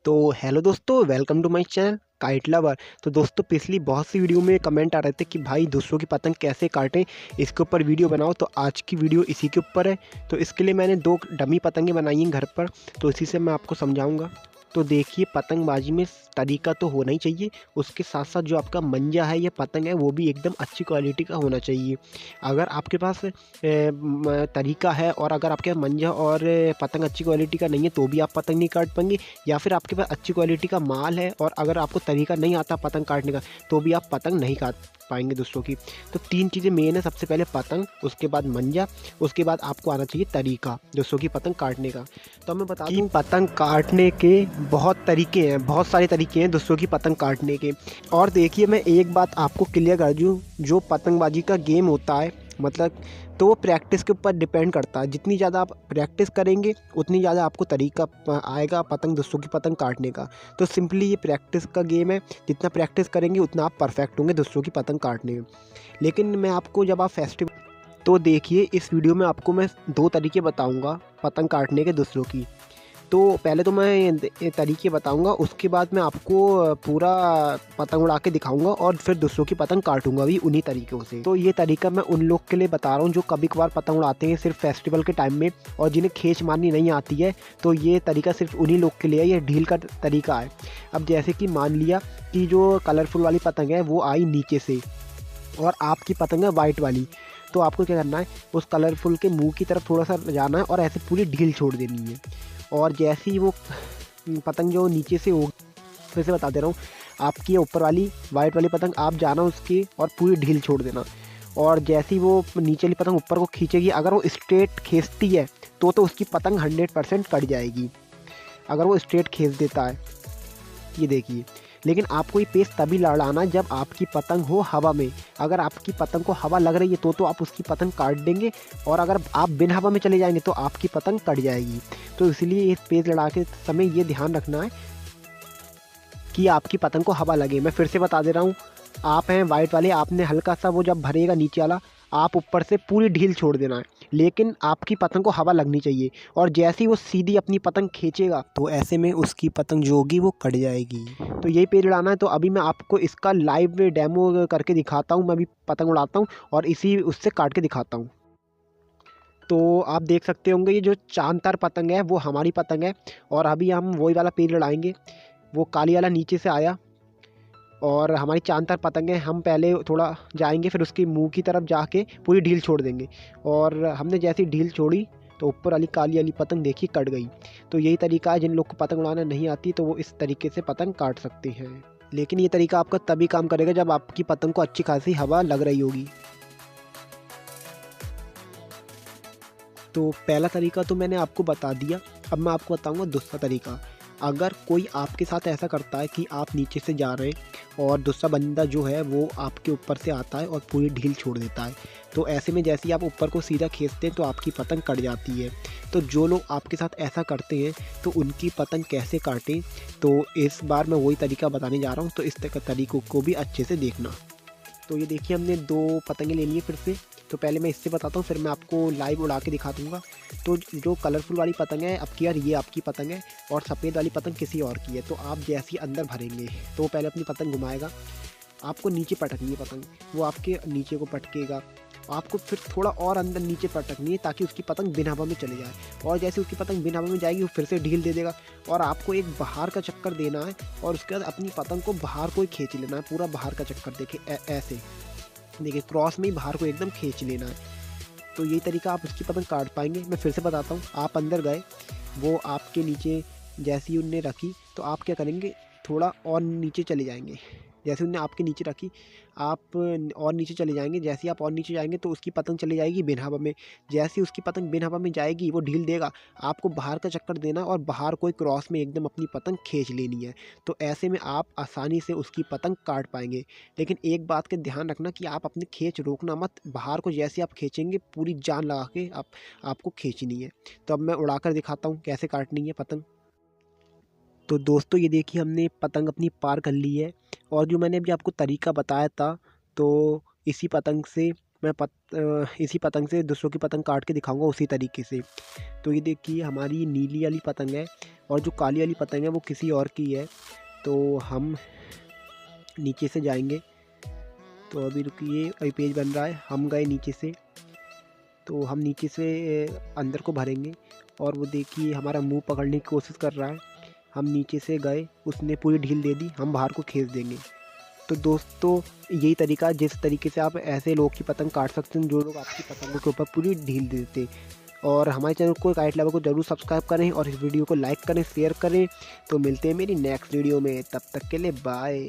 तो हेलो दोस्तों, welcome to my channel kite lover. तो दोस्तों, पिछली बहुत सी वीडियो में कमेंट आ रहे थे कि भाई दूसरों की पतंग कैसे काटें, इसके ऊपर वीडियो बनाओ। तो आज की वीडियो इसी के ऊपर है। तो इसके लिए मैंने दो डमी पतंगें बनाई हैं घर पर, तो इसी से मैं आपको समझाऊंगा। तो देखिए, पतंगबाजी में तरीका तो होना ही चाहिए, उसके साथ साथ जो आपका मंजा है या पतंग है वो भी एकदम अच्छी क्वालिटी का होना चाहिए। अगर आपके पास तरीका है और अगर आपके पास मंजा और पतंग अच्छी क्वालिटी का नहीं है तो भी आप पतंग नहीं काट पाएंगे, या फिर आपके पास अच्छी क्वालिटी का माल है और अगर आपको तरीका नहीं आता पतंग काटने का तो भी आप पतंग नहीं काट पाएंगे दूसरों की। तो तीन चीज़ें मेन है, सबसे पहले पतंग, उसके बाद मंजा, उसके बाद आपको आना चाहिए तरीका दूसरों की पतंग काटने का। तो मैं बता दूं, पतंग काटने के बहुत तरीके हैं, बहुत सारे तरीके हैं दूसरों की पतंग काटने के। और देखिए, मैं एक बात आपको क्लियर कर दूं, जो पतंगबाजी का गेम होता है मतलब, तो वो प्रैक्टिस के ऊपर डिपेंड करता है। जितनी ज़्यादा आप प्रैक्टिस करेंगे उतनी ज़्यादा आपको तरीका आएगा पतंग दूसरों की पतंग काटने का। तो सिंपली ये प्रैक्टिस का गेम है, जितना प्रैक्टिस करेंगे उतना आप परफेक्ट होंगे दूसरों की पतंग काटने में। लेकिन मैं आपको जब आप फेस्टिवल, तो देखिए इस वीडियो में आपको मैं दो तरीके बताऊंगा पतंग काटने के दूसरों की। तो पहले तो मैं ये तरीके बताऊंगा, उसके बाद मैं आपको पूरा पतंग उड़ा के दिखाऊंगा और फिर दूसरों की पतंग काटूंगा भी उन्हीं तरीक़ों से। तो ये तरीका मैं उन लोग के लिए बता रहा हूँ जो कभी कभार पतंग उड़ाते हैं सिर्फ फेस्टिवल के टाइम में और जिन्हें खींच मारनी नहीं आती है। तो ये तरीका सिर्फ उन्हीं लोग के लिए है, ये ढील का तरीका है। अब जैसे कि मान लिया कि जो कलरफुल वाली पतंग है वो आई नीचे से और आपकी पतंग है वाइट वाली, तो आपको क्या करना है, उस कलरफुल के मुंह की तरफ थोड़ा सा जाना है और ऐसे पूरी ढील छोड़ देनी है। और जैसे ही वो पतंग जो नीचे से होगी, फिर से बता दे रहा हूँ, आपकी ये ऊपर वाली वाइट वाली पतंग आप जाना उसकी और पूरी ढील छोड़ देना। और जैसे ही वो नीचे वाली पतंग ऊपर को खींचेगी, अगर वो स्ट्रेट खींचती है तो उसकी पतंग 100% कट जाएगी, अगर वो स्ट्रेट खींच देता है। ये देखिए, लेकिन आपको ये पेस तभी लड़ाना जब आपकी पतंग हो हवा में। अगर आपकी पतंग को हवा लग रही है तो आप उसकी पतंग काट देंगे, और अगर आप बिना हवा में चले जाएंगे तो आपकी पतंग कट जाएगी। तो इसलिए ये पेस लड़ा के समय ये ध्यान रखना है कि आपकी पतंग को हवा लगे। मैं फिर से बता दे रहा हूँ, आप हैं वाइट वाले, आपने हल्का सा वो जब भरेगा नीचे वाला, आप ऊपर से पूरी ढील छोड़ देना है, लेकिन आपकी पतंग को हवा लगनी चाहिए। और जैसे ही वो सीधी अपनी पतंग खींचेगा तो ऐसे में उसकी पतंग जो होगी वो कट जाएगी। तो यही पेज उड़ाना है। तो अभी मैं आपको इसका लाइव डेमो करके दिखाता हूँ। मैं अभी पतंग उड़ाता हूँ और इसी उससे काट के दिखाता हूँ। तो आप देख सकते होंगे, ये जो चांद तार पतंग है वो हमारी पतंग है, और अभी हम वही वाला पेज उड़ाएंगे। वो काली वाला नीचे से आया और हमारी चांद तार पतंग है, हम पहले थोड़ा जाएंगे, फिर उसके मुंह की तरफ जाके पूरी ढील छोड़ देंगे। और हमने जैसी ढील छोड़ी तो ऊपर वाली काली वाली पतंग देखिए कट गई। तो यही तरीका है, जिन लोग को पतंग उड़ाना नहीं आती तो वो इस तरीके से पतंग काट सकते हैं। लेकिन ये तरीका आपका तभी काम करेगा जब आपकी पतंग को अच्छी खासी हवा लग रही होगी। तो पहला तरीका तो मैंने आपको बता दिया, अब मैं आपको बताऊंगा दूसरा तरीका। अगर कोई आपके साथ ऐसा करता है कि आप नीचे से जा रहे हैं और दूसरा बंदा जो है वो आपके ऊपर से आता है और पूरी ढील छोड़ देता है, तो ऐसे में जैसे ही आप ऊपर को सीधा खींचते हैं तो आपकी पतंग कट जाती है। तो जो लोग आपके साथ ऐसा करते हैं तो उनकी पतंग कैसे काटें, तो इस बार मैं वही तरीका बताने जा रहा हूँ। तो इस तरीकों को भी अच्छे से देखना। तो ये देखिए, हमने दो पतंगें ले ली है फिर से। तो पहले मैं इससे बताता हूँ, फिर मैं आपको लाइव उड़ा के दिखा दूँगा। तो जो कलरफुल वाली पतंग है, अब की यार ये आपकी पतंग है और सफ़ेद वाली पतंग किसी और की है। तो आप जैसे ही अंदर भरेंगे तो वो पहले अपनी पतंग घुमाएगा, आपको नीचे पटकनी है पतंग, वो आपके नीचे को पटकेगा, आपको फिर थोड़ा और अंदर नीचे पटकनी है ताकि उसकी पतंग बिना हवा में चले जाए। और जैसे उसकी पतंग बिना हवा में जाएगी वो फिर से ढील दे देगा, और आपको एक बाहर का चक्कर देना है और उसके बाद अपनी पतंग को बाहर को ही खींच लेना है, पूरा बाहर का चक्कर देखिए ऐसे देखिए, क्रॉस में ही बाहर को एकदम खींच लेना है। तो यही तरीका आप उसकी पतंग काट पाएंगे। मैं फिर से बताता हूँ, आप अंदर गए, वो आपके नीचे जैसे ही उनने रखी तो आप क्या करेंगे, थोड़ा और नीचे चले जाएंगे। जैसे उनने आपके नीचे रखी, आप और नीचे चले जाएंगे, जैसे ही आप और नीचे जाएंगे तो उसकी पतंग चली जाएगी बिन हवा में। जैसे ही उसकी पतंग बिन हवा में जाएगी वो ढील देगा, आपको बाहर का चक्कर देना और बाहर कोई क्रॉस में एकदम अपनी पतंग खींच लेनी है। तो ऐसे में आप आसानी से उसकी पतंग काट पाएंगे। लेकिन एक बात का ध्यान रखना कि आप अपनी खींच रोकना मत, बाहर को जैसे आप खींचेंगे पूरी जान लगा के आपको खींचनी है। तो अब मैं उड़ाकर दिखाता हूँ कैसे काटनी है पतंग। तो दोस्तों, ये देखिए, हमने पतंग अपनी पार कर ली है, और जो मैंने अभी आपको तरीका बताया था, तो इसी पतंग से इसी पतंग से दूसरों की पतंग काट के दिखाऊंगा उसी तरीके से। तो ये देखिए, हमारी नीली वाली पतंग है और जो काली वाली पतंग है वो किसी और की है। तो हम नीचे से जाएंगे। तो अभी रुकिए, अभी पेज बन रहा है। हम गए नीचे से, तो हम नीचे से अंदर को भरेंगे और वो देखिए हमारा मुंह पकड़ने की कोशिश कर रहा है। हम नीचे से गए, उसने पूरी ढील दे दी, हम बाहर को खींच देंगे। तो दोस्तों यही तरीका है जिस तरीके से आप ऐसे लोग की पतंग काट सकते हैं जो लोग आपकी पतंगों के ऊपर पूरी ढील देते। और हमारे चैनल को काइट लवर को ज़रूर सब्सक्राइब करें और इस वीडियो को लाइक करें, शेयर करें। तो मिलते हैं मेरी नेक्स्ट वीडियो में, तब तक के लिए बाय।